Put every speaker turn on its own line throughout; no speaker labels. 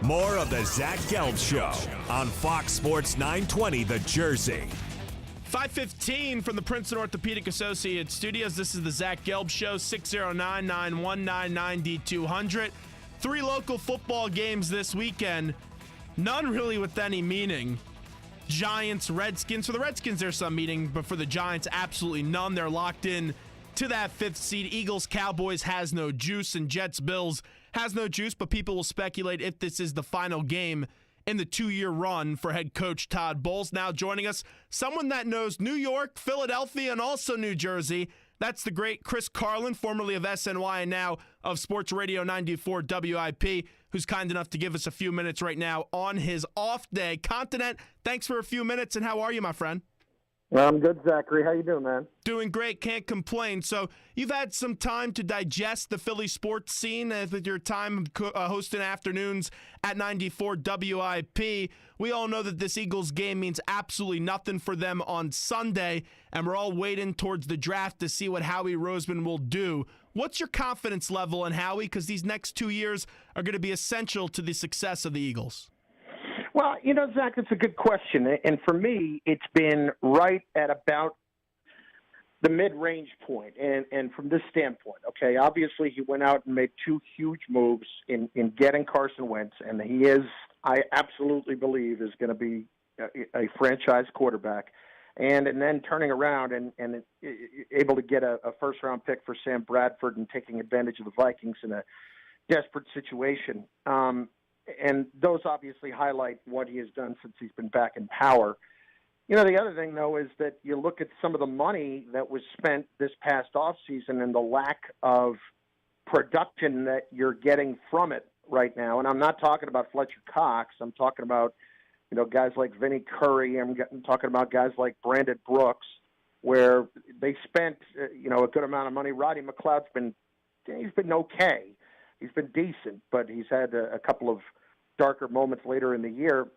More of the Zach Gelb Show on Fox Sports 920 The Jersey.
5:15 from the Princeton Orthopedic Associates studios. This is the Zach Gelb Show, 609-919-9200. 3 local football games this weekend, none really with any meaning. Giants, Redskins. For the Redskins, there's some meaning, but for the Giants, absolutely none. They're locked in to that 5th seed. Eagles, Cowboys has no juice, and Jets, Bills has no juice, but people will speculate if this is the final game in the 2-year run for head coach Todd Bowles. Now joining us, someone that knows New York, Philadelphia, and also New Jersey. That's the great Chris Carlin, formerly of SNY and now of Sports Radio 94 WIP, who's kind enough to give us a few minutes right now on his off day. Continent, thanks for a few minutes, and how are you, my friend?
I'm good, Zachary. How you doing, man?
Doing great. Can't complain. So you've had some time to digest the Philly sports scene with your time hosting afternoons at 94 WIP. We all know that this Eagles game means absolutely nothing for them on Sunday, and we're all waiting towards the draft to see what Howie Roseman will do. What's your confidence level in Howie? Because these next 2 years are going to be essential to the success of the Eagles.
Well, Zach, it's a good question. And for me, it's been right at about the mid-range point. And from this standpoint, okay, obviously he went out and made 2 huge moves in getting Carson Wentz, and he is, I absolutely believe, is going to be a franchise quarterback. And then turning around and able to get a first-round pick for Sam Bradford and taking advantage of the Vikings in a desperate situation. And those obviously highlight what he has done since he's been back in power. The other thing, though, is that you look at some of the money that was spent this past offseason and the lack of production that you're getting from it right now. And I'm not talking about Fletcher Cox. I'm talking about, guys like Vinnie Curry. I'm talking about guys like Brandon Brooks, where they spent, a good amount of money. Roddy McLeod's been okay. He's been decent, but he's had a couple of darker moments later in the year.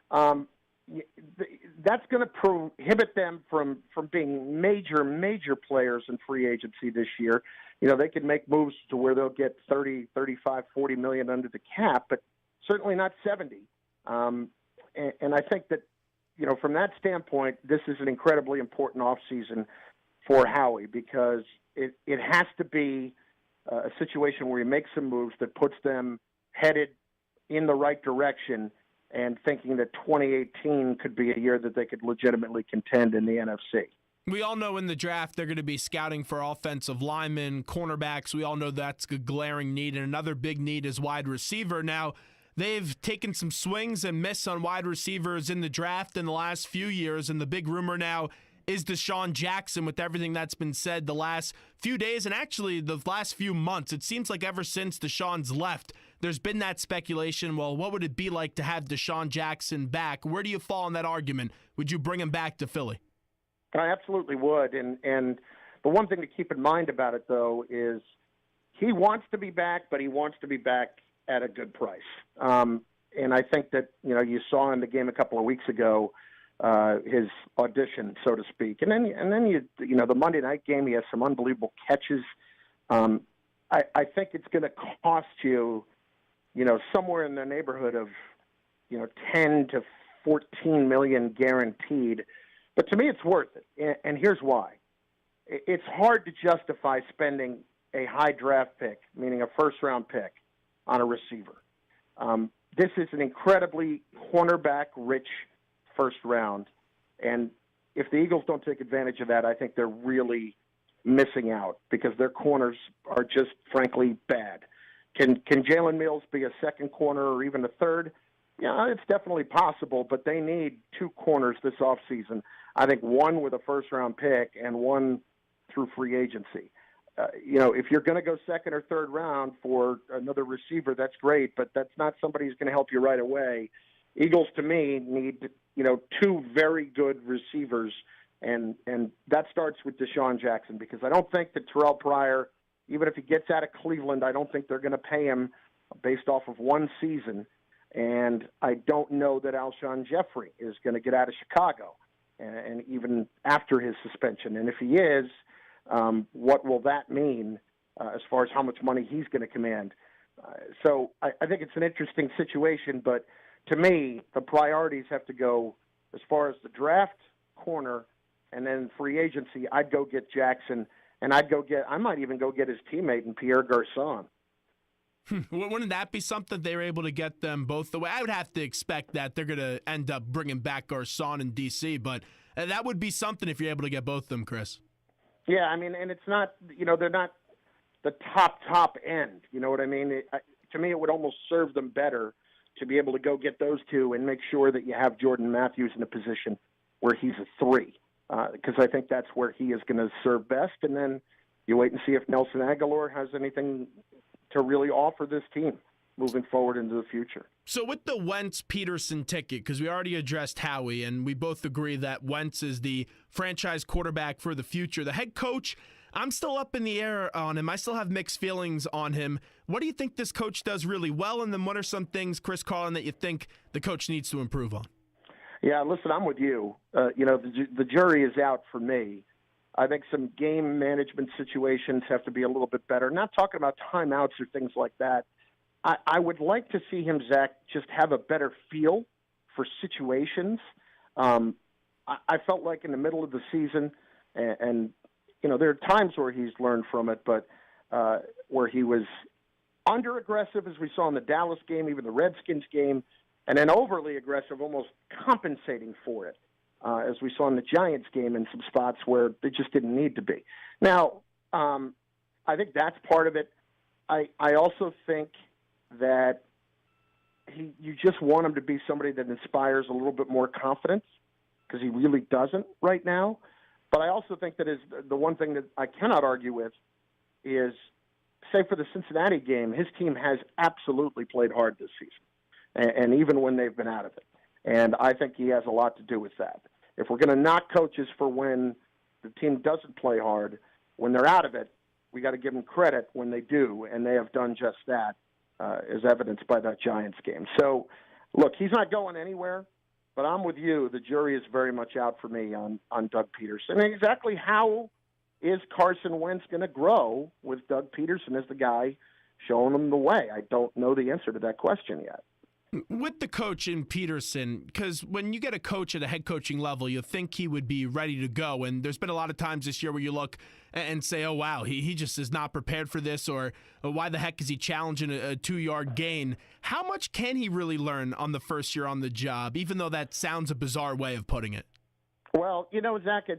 That's going to prohibit them from being major players in free agency this year. They can make moves to where they'll get 30, 35, 40 million under the cap, but certainly not 70. And I think that, from that standpoint, this is an incredibly important offseason for Howie because it has to be a situation where he makes some moves that puts them headed in the right direction and thinking that 2018 could be a year that they could legitimately contend in the NFC.
We all know in the draft they're going to be scouting for offensive linemen, cornerbacks. We all know that's a glaring need, and another big need is wide receiver. Now, they've taken some swings and missed on wide receivers in the draft in the last few years, and the big rumor now is DeSean Jackson with everything that's been said the last few days and actually the last few months. It seems like ever since DeSean's left, there's been that speculation, well, what would it be like to have DeSean Jackson back? Where do you fall on that argument? Would you bring him back to Philly?
I absolutely would. And the one thing to keep in mind about it, though, is he wants to be back, but he wants to be back at a good price. And I think that, you saw in the game a couple of weeks ago, his audition, so to speak. And then the Monday night game, he has some unbelievable catches. I think it's going to cost you, somewhere in the neighborhood of, 10 to 14 million guaranteed. But to me, it's worth it. And here's why. It's hard to justify spending a high draft pick, meaning a first-round pick, on a receiver. This is an incredibly cornerback-rich first round, and if the Eagles don't take advantage of that, I think they're really missing out because their corners are just frankly bad. Can Jalen Mills be a second corner or even a third? Yeah, it's definitely possible, but they need 2 corners this offseason. I think one with a first-round pick and one through free agency. If you're going to go second or third round for another receiver, that's great, but that's not somebody who's going to help you right away. Eagles, to me, need 2 very good receivers, and that starts with DeSean Jackson because I don't think that Terrell Pryor, even if he gets out of Cleveland, I don't think they're going to pay him based off of one season. And I don't know that Alshon Jeffrey is going to get out of Chicago, and even after his suspension. And if he is, what will that mean as far as how much money he's going to command? So I think it's an interesting situation, but to me, the priorities have to go as far as the draft, corner, and then free agency. I'd go get Jackson, and I might even go get his teammate in Pierre Garçon.
Wouldn't that be something they were able to get them both the way? I would have to expect that they're going to end up bringing back Garçon in D.C., but that would be something if you're able to get both of them, Chris.
Yeah, I mean, and it's not, they're not the top end. You know what I mean? To me, it would almost serve them better to be able to go get those two and make sure that you have Jordan Matthews in a position where he's a 3, because I think that's where he is going to serve best. And then you wait and see if Nelson Aguilar has anything to really offer this team moving forward into the future.
So with the Wentz-Peterson ticket, because we already addressed Howie, and we both agree that Wentz is the franchise quarterback for the future. The head coach, I'm still up in the air on him. I still have mixed feelings on him. What do you think this coach does really well, and then what are some things, Chris Carlin, that you think the coach needs to improve on?
Yeah, listen, I'm with you. The jury is out for me. I think some game management situations have to be a little bit better. Not talking about timeouts or things like that. I would like to see him, Zach, just have a better feel for situations. I felt like in the middle of the season, and there are times where he's learned from it, but where he was under-aggressive, as we saw in the Dallas game, even the Redskins game, and then overly aggressive, almost compensating for it, as we saw in the Giants game in some spots where they just didn't need to be. Now, I think that's part of it. I also think that you just want him to be somebody that inspires a little bit more confidence, because he really doesn't right now. But I also think that is the one thing that I cannot argue with is, say for the Cincinnati game, his team has absolutely played hard this season, and even when they've been out of it. And I think he has a lot to do with that. If we're going to knock coaches for when the team doesn't play hard, when they're out of it, we got to give them credit when they do, and they have done just that, as evidenced by that Giants game. So, look, he's not going anywhere, but I'm with you. The jury is very much out for me on Doug Peterson. And exactly how is Carson Wentz going to grow with Doug Peterson as the guy showing him the way? I don't know the answer to that question yet.
With the coach in Peterson, because when you get a coach at a head coaching level, you think he would be ready to go. And there's been a lot of times this year where you look and say, oh, wow, he just is not prepared for this, or why the heck is he challenging a 2-yard gain? How much can he really learn on the first year on the job, even though that sounds a bizarre way of putting it?
Well, Zach,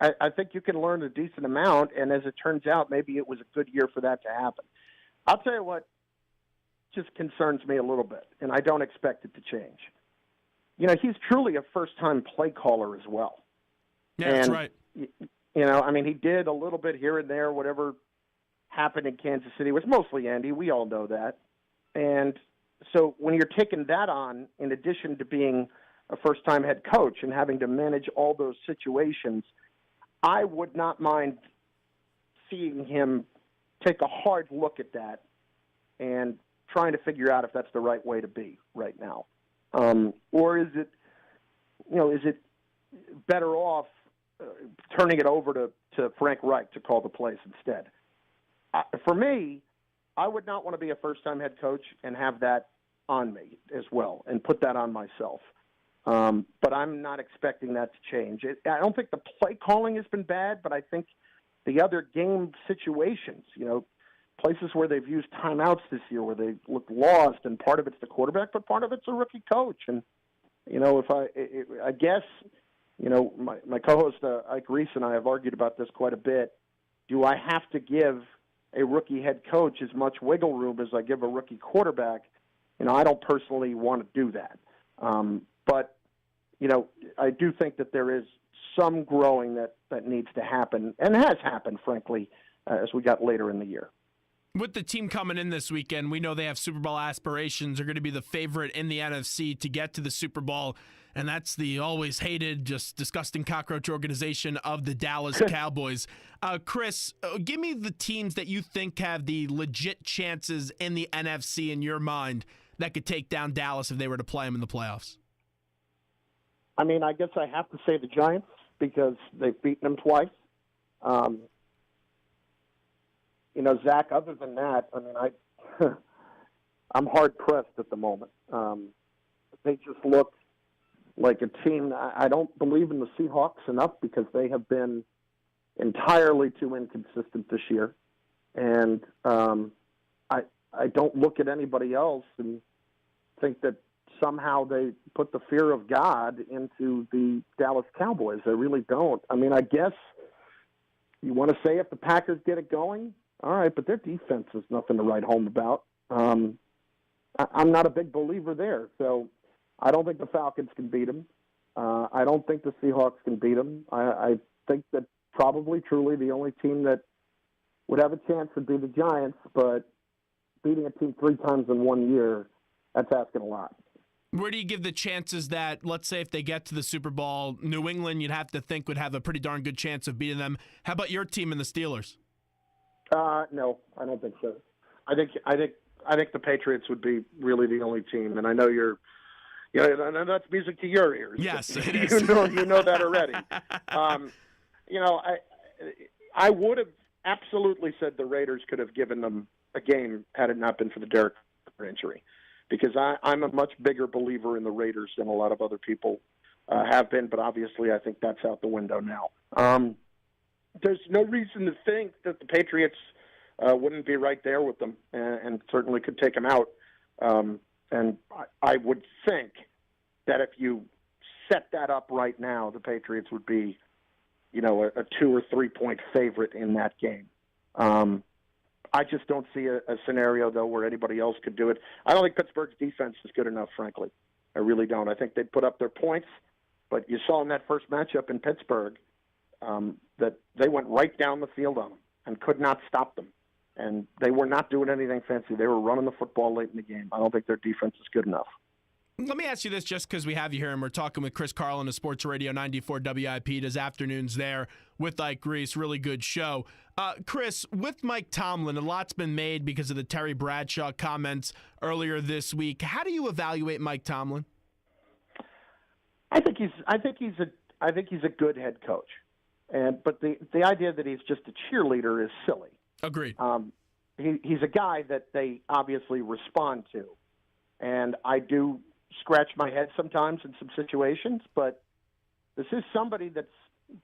I think you can learn a decent amount, and as it turns out, maybe it was a good year for that to happen. I'll tell you what just concerns me a little bit, and I don't expect it to change. He's truly a first-time play caller as well.
Yeah, that's right.
He did a little bit here and there, whatever happened in Kansas City. It was mostly Andy. We all know that. And so when you're taking that on, in addition to being a first-time head coach and having to manage all those situations, I would not mind seeing him take a hard look at that and trying to figure out if that's the right way to be right now. Or is it better off turning it over to Frank Reich to call the plays instead? For me, I would not want to be a first-time head coach and have that on me as well and put that on myself. But I'm not expecting that to change. I don't think the play calling has been bad, but I think the other game situations, places where they've used timeouts this year where they look lost, and part of it's the quarterback, but part of it's a rookie coach. And, I guess, my co-host Ike Reese and I have argued about this quite a bit. Do I have to give a rookie head coach as much wiggle room as I give a rookie quarterback? I don't personally want to do that. But, I do think that there is some growing that needs to happen, and has happened, frankly, as we got later in the year.
With the team coming in this weekend, we know they have Super Bowl aspirations. They're going to be the favorite in the NFC to get to the Super Bowl, and that's the always hated, just disgusting cockroach organization of the Dallas Cowboys. Chris, give me the teams that you think have the legit chances in the NFC in your mind that could take down Dallas if they were to play them in the playoffs.
I guess I have to say the Giants, because they've beaten them twice. Zach, other than that, I'm hard pressed at the moment. They just look like a team. I don't believe in the Seahawks enough because they have been entirely too inconsistent this year, and I don't look at anybody else and think that somehow they put the fear of God into the Dallas Cowboys. I really don't. I mean, I guess you want to say if the Packers get it going, all right, but their defense is nothing to write home about. I'm not a big believer there, so I don't think the Falcons can beat them. I don't think the Seahawks can beat them. I think that probably, truly, the only team that would have a chance would be the Giants, but beating a team 3 times in 1 year, that's asking a lot.
Where do you give the chances that, let's say if they get to the Super Bowl, New England, you'd have to think would have a pretty darn good chance of beating them? How about your team and the Steelers?
No, I don't think so. I think the Patriots would be really the only team, and I know and that's music to your ears.
Yes, it is.
you know that already. I would have absolutely said the Raiders could have given them a game had it not been for the Derek Carr injury, because I'm a much bigger believer in the Raiders than a lot of other people have been, but obviously I think that's out the window now. There's no reason to think that the Patriots wouldn't be right there with them and certainly could take them out. And I would think that if you set that up right now, the Patriots would be, a 2 or 3 point favorite in that game. I just don't see a scenario, though, where anybody else could do it. I don't think Pittsburgh's defense is good enough, frankly. I really don't. I think they'd put up their points, but you saw in that first matchup in Pittsburgh that they went right down the field on them and could not stop them. And they were not doing anything fancy. They were running the football late in the game. I don't think their defense is good enough.
Let me ask you this, just because we have you here and we're talking with Chris Carlin of Sports Radio 94 WIP. Does afternoons there with Ike Grease. Really good show. Chris, with Mike Tomlin, a lot's been made because of the Terry Bradshaw comments earlier this week. How do you evaluate Mike Tomlin?
I think he's a good head coach, but the idea that he's just a cheerleader is silly.
Agreed.
He's a guy that they obviously respond to, and I do scratch my head sometimes in some situations, but this is somebody that's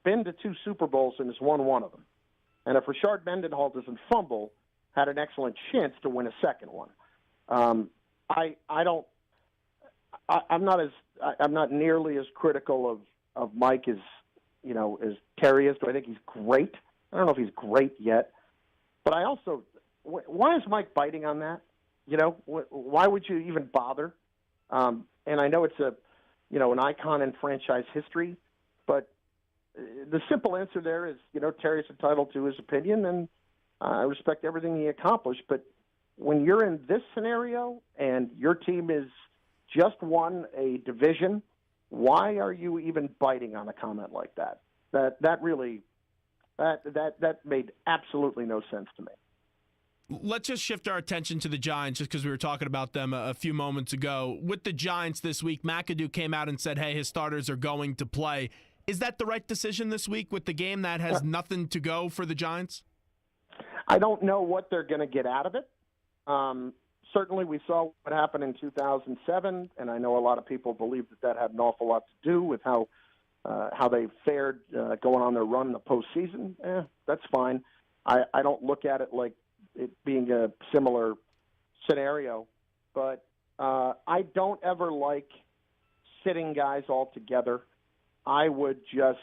been to 2 Super Bowls and has won one of them. And if Rashard Mendenhall doesn't fumble, had an excellent chance to win a second one. I'm not nearly as critical of Mike as Terry is. Do I think he's great? I don't know if he's great yet, but I also, why is Mike biting on that? Why would you even bother? And I know it's an icon in franchise history, but the simple answer there is, Terry's entitled to his opinion, and I respect everything he accomplished. But when you're in this scenario and your team is just won a division, why are you even biting on a comment like that? That made absolutely no sense to me.
Let's just shift our attention to the Giants, just because we were talking about them a few moments ago. With the Giants this week, McAdoo came out and said, hey, his starters are going to play. Is that the right decision this week with the game that has nothing to go for the Giants?
I don't know what they're going to get out of it. Certainly we saw what happened in 2007, and I know a lot of people believe that had an awful lot to do with how they fared going on their run in the postseason. That's fine. I don't look at it like it being a similar scenario, but I don't ever like sitting guys all together. I would just,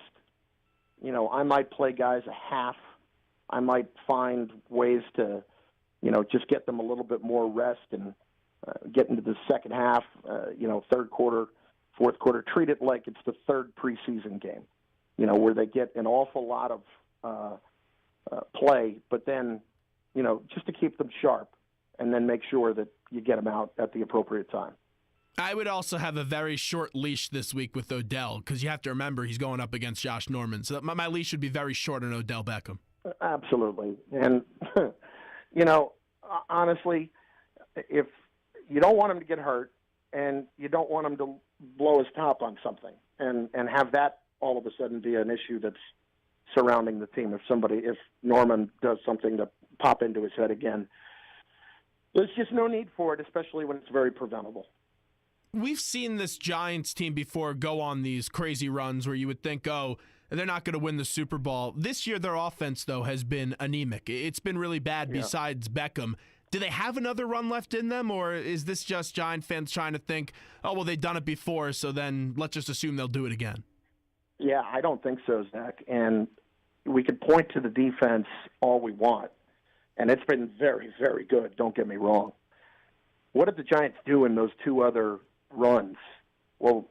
I might play guys a half. I might find ways to, just get them a little bit more rest and get into the second half, third quarter, fourth quarter. Treat it like it's the third preseason game, where they get an awful lot of play, but then, just to keep them sharp and then make sure that you get them out at the appropriate time.
I would also have a very short leash this week with Odell, because you have to remember he's going up against Josh Norman. So my leash would be very short on Odell Beckham.
Absolutely. And, honestly, if you don't want him to get hurt and you don't want him to blow his top on something and have that all of a sudden be an issue that's surrounding the team, if Norman does something to pop into his head again, There's just no need for it, especially when it's very preventable.
We've seen this Giants team before go on these crazy runs where you would think, oh, they're not going to win the Super Bowl. This year, their offense, though, has been anemic. It's been really bad besides Beckham. Do they have another run left in them, or is this just Giant fans trying to think, oh, well, they've done it before, so then let's just assume they'll do it again?
Yeah, I don't think so, Zach. And we could point to the defense all we want, and it's been very, very good, don't get me wrong. What did the Giants do in those two other runs? Well,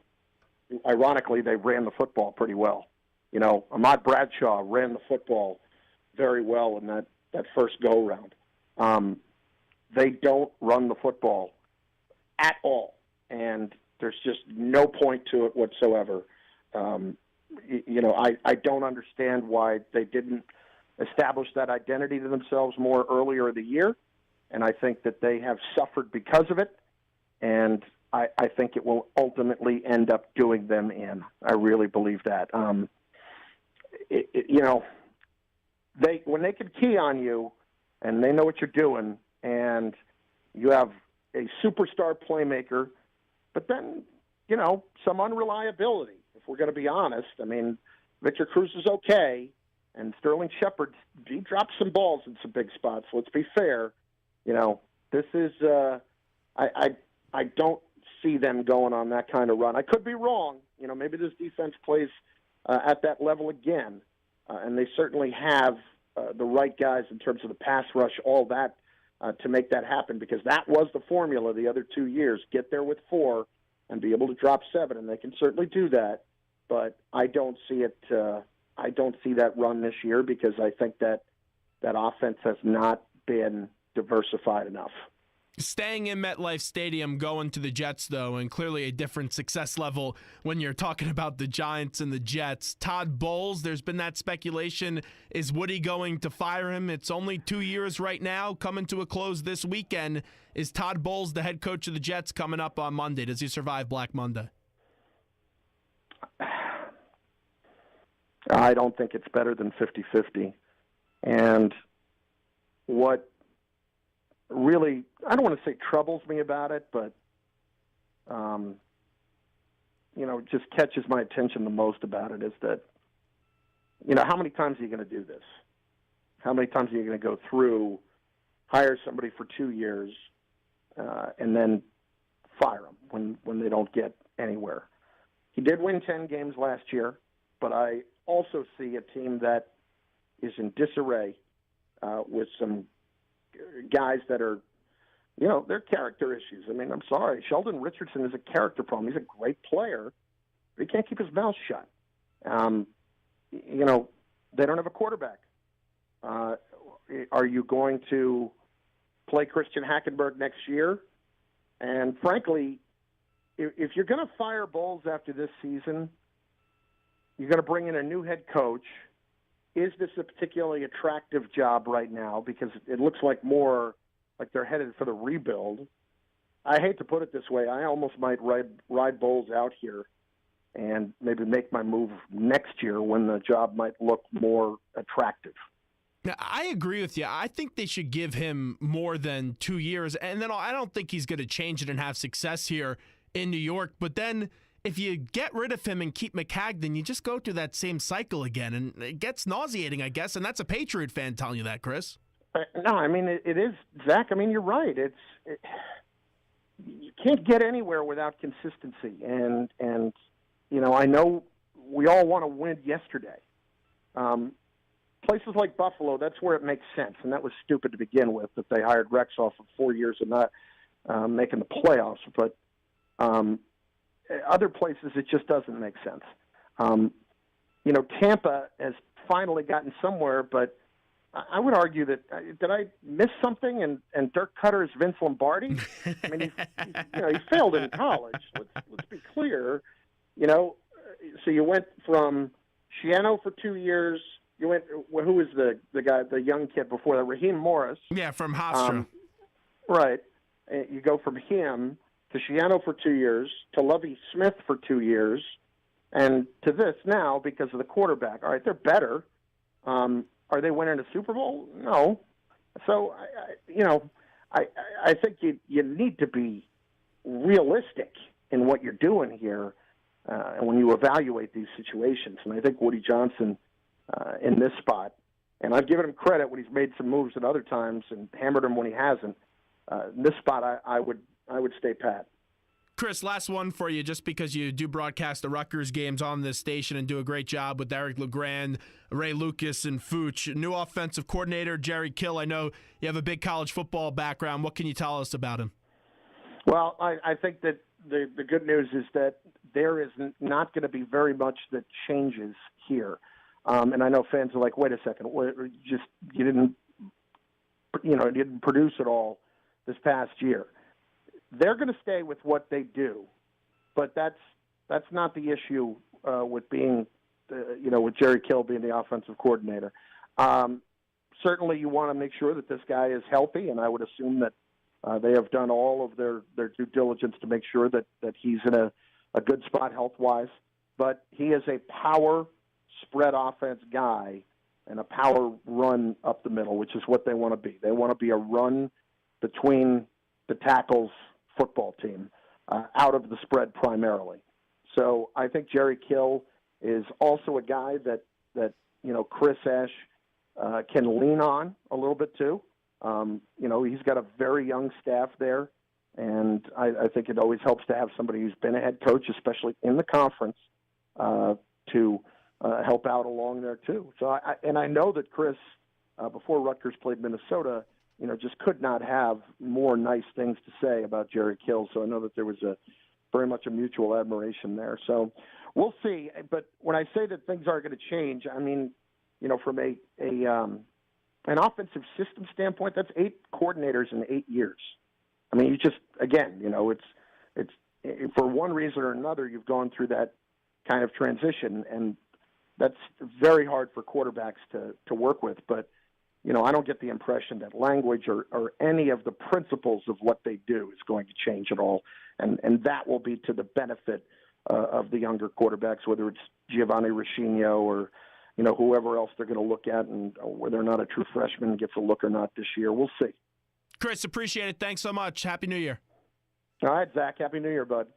ironically, they ran the football pretty well. You know, Ahmad Bradshaw ran the football very well in that first go-round. They don't run the football at all, and there's just no point to it whatsoever. I don't understand why they didn't establish that identity to themselves more earlier in the year, and I think that they have suffered because of it, and I think it will ultimately end up doing them in. I really believe that. When they can key on you and they know what you're doing, and you have a superstar playmaker, but then, some unreliability, if we're going to be honest. I mean, Victor Cruz is okay, and Sterling Shepard, he dropped some balls in some big spots. Let's be fair. This is I don't see them going on that kind of run. I could be wrong. Maybe this defense plays at that level again, and they certainly have the right guys in terms of the pass rush, all that, to make that happen, because that was the formula the other 2 years. Get there with 4 and be able to drop 7, and they can certainly do that. But I don't see it. I don't see that run this year because I think that offense has not been diversified enough.
Staying in MetLife Stadium, going to the Jets, though, and clearly a different success level when you're talking about the Giants and the Jets. Todd Bowles, there's been that speculation. Is Woody going to fire him? It's only 2 years right now, coming to a close this weekend. Is Todd Bowles the head coach of the Jets coming up on Monday? Does he survive Black Monday?
I don't think it's better than 50-50. And what really, I don't want to say troubles me about it, but, just catches my attention the most about it is that, how many times are you going to do this? How many times are you going to go through, hire somebody for 2 years, and then fire them when they don't get anywhere? He did win 10 games last year, but I also see a team that is in disarray with some guys that are, they're character issues. I mean, I'm sorry. Sheldon Richardson is a character problem. He's a great player, but he can't keep his mouth shut. They don't have a quarterback. Are you going to play Christian Hackenberg next year? And frankly, if you're going to fire Bowles after this season, you're going to bring in a new head coach. Is this a particularly attractive job right now? Because it looks like more like they're headed for the rebuild. I hate to put it this way. I almost might ride Bowles out here and maybe make my move next year when the job might look more attractive.
Now, I agree with you. I think they should give him more than 2 years. And then I don't think he's going to change it and have success here in New York. But then if you get rid of him and keep McCagnon, you just go through that same cycle again. And it gets nauseating, I guess. And that's a Patriot fan telling you that, Chris.
No, I mean, it is, Zach. I mean, you're right. You can't get anywhere without consistency. And I know we all want to win yesterday. Places like Buffalo, that's where it makes sense. And that was stupid to begin with, that they hired Rexall for 4 years and not making the playoffs. But other places, it just doesn't make sense. Tampa has finally gotten somewhere, but I would argue that did I miss something? And Dirk Cutter is Vince Lombardi. I mean, he failed in college. Let's be clear. So you went from Schiano for 2 years. You went. Who was the guy, the young kid before that? Raheem Morris.
Yeah, from Hofstra.
Right. You go from him to Schiano for 2 years, to Lovie Smith for 2 years, and to this now because of the quarterback. All right, they're better. Are they winning a Super Bowl? No. So, I think you need to be realistic in what you're doing here and when you evaluate these situations. And I think Woody Johnson in this spot, and I've given him credit when he's made some moves at other times and hammered him when he hasn't. In this spot, I would stay pat.
Chris, last one for you, just because you do broadcast the Rutgers games on this station and do a great job with Eric LeGrand, Ray Lucas, and Fooch. New offensive coordinator, Jerry Kill. I know you have a big college football background. What can you tell us about him?
Well, I think that the good news is that there is not going to be very much that changes here. And I know fans are like, wait a second, you didn't produce it all this past year. They're going to stay with what they do, but that's not the issue with being, with Jerry Kill being the offensive coordinator. Certainly, you want to make sure that this guy is healthy, and I would assume that they have done all of their due diligence to make sure that he's in a good spot health-wise. But he is a power spread offense guy and a power run up the middle, which is what they want to be. They want to be a run between the tackles football team out of the spread primarily. So I think Jerry Kill is also a guy that Chris Ash can lean on a little bit too. He's got a very young staff there, and I think it always helps to have somebody who's been a head coach, especially in the conference, to help out along there too. So I know that Chris, before Rutgers played Minnesota, just could not have more nice things to say about Jerry Kill. So I know that there was very much a mutual admiration there. So we'll see. But when I say that things are going to change, I mean, from an offensive system standpoint, that's 8 coordinators in 8 years. I mean, it's for one reason or another, you've gone through that kind of transition, and that's very hard for quarterbacks to work with. But I don't get the impression that language or any of the principles of what they do is going to change at all. And that will be to the benefit of the younger quarterbacks, whether it's Giovanni Ricchigno or, whoever else they're going to look at, and whether or not a true freshman gets a look or not this year. We'll see.
Chris, appreciate it. Thanks so much. Happy New Year.
All right, Zach. Happy New Year, bud.